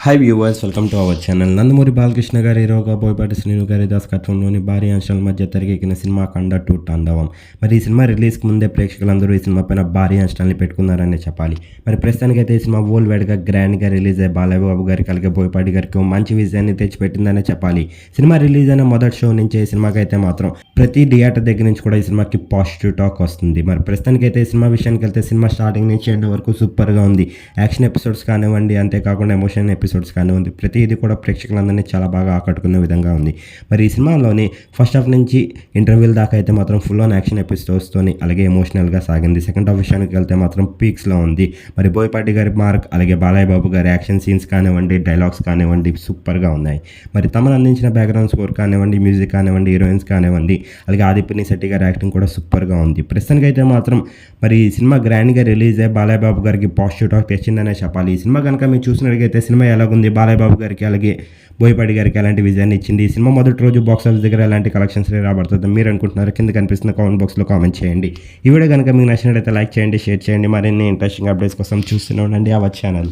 Hi viewers, welcome to our channel. Nandamuri Balakrishna గారి హీరోగా బోయపాటి శ్రీను గారి దర్శకత్వంలోని భారీ అంశాల మధ్య తెరకెక్కిన సినిమా ఖండ 2 తాండవం. మరి ఈ సినిమా రిలీజ్కి ముందే ప్రేక్షకులందరూ ఈ సినిమా పైన భారీ అంశాలని పెట్టుకున్నారనే చెప్పాలి. మరి ప్రస్తుతానికైతే ఈ సినిమా వరల్డ్ వైడ్గా గ్రాండ్గా రిలీజ్ అయ్యి బాలయ్య బాబు గారికి అలాగే బోయపాటి గారికి మంచి విజయాన్ని తెచ్చిపెట్టిందనే చెప్పాలి. సినిమా రిలీజ్ అయిన మొదటి షో నుంచి ఈ సినిమాకి అయితే మాత్రం ప్రతి థియేటర్ దగ్గర నుంచి కూడా ఈ సినిమాకి పాజిటివ్ టాక్ వస్తుంది. మరి ప్రస్తుతానికైతే ఈ సినిమా విషయానికి వెళ్తే సినిమా స్టార్టింగ్ నుంచి ఎండ్ వరకు సూపర్గా ఉంది. యాక్షన్ ఎపిసోడ్స్ కానివ్వండి, అంతేకాకుండా ఎమోషన్ ఎపిసోడ్స్ కానివ్వండి, ప్రతిదీ కూడా ప్రేక్షకులందరినీ చాలా బాగా ఆకట్టుకునే విధంగా ఉంది. మరి ఈ సినిమాలోని ఫస్ట్ హాఫ్ నుంచి ఇంటర్వ్యూల దాకా అయితే మాత్రం ఫుల్ ఆన్ యాక్షన్ ఎపిసోడ్స్తోని అలాగే ఎమోషనల్గా సాగింది. సెకండ్ హాఫ్ విషయానికి వెళ్తే మాత్రం పీక్స్లో ఉంది. మరి బోయపాటి గారి మార్క్ అలాగే బాలయ్య బాబు గారి యాక్షన్ సీన్స్ కానివ్వండి, డైలాగ్స్ కానివ్వండి సూపర్గా ఉన్నాయి. మరి తమను అందించిన బ్యాక్గ్రౌండ్ స్కోర్ కానివ్వండి, మ్యూజిక్ కానివ్వండి, హీరోయిన్స్ కానివ్వండి, అలాగే ఆదిపుని శెట్టి గారి యాక్టింగ్ కూడా సూపర్గా ఉంది. ప్రస్తుతానికి అయితే మాత్రం మరి ఈ సినిమా గ్రాండ్గా రిలీజ్ అయ్యి బాలయ్య బాబు గారికి పాజిటివ్ టాక్ తెచ్చిందనే చెప్పాలి. ఈ సినిమా కనుక మీరు చూసినట్లయితే సినిమా ఎలాగుంది, బాలయ్య బాబు గారికి అలాగే బోయపాటి గారికి ఎలాంటి విజయాన్ని ఇచ్చింది, ఈ సినిమా మొదటి రోజు బాక్స్ ఆఫీస్ దగ్గర ఎలాంటి కలెక్షన్స్ రాబడుతుందో మీరు అనుకుంటున్నారు, కింద కనిపిస్తున్న కామెంట్ బాక్స్లో కామెంట్ చేయండి. ఈ వీడియో కనుక మీకు నచ్చినట్లయితే లైక్ చేయండి, షేర్ చేయండి. మరిన్ని ఇంట్రెస్టింగ్ అప్డేట్స్ కోసం చూస్తూనే ఉండండి అవర్ ఛానల్.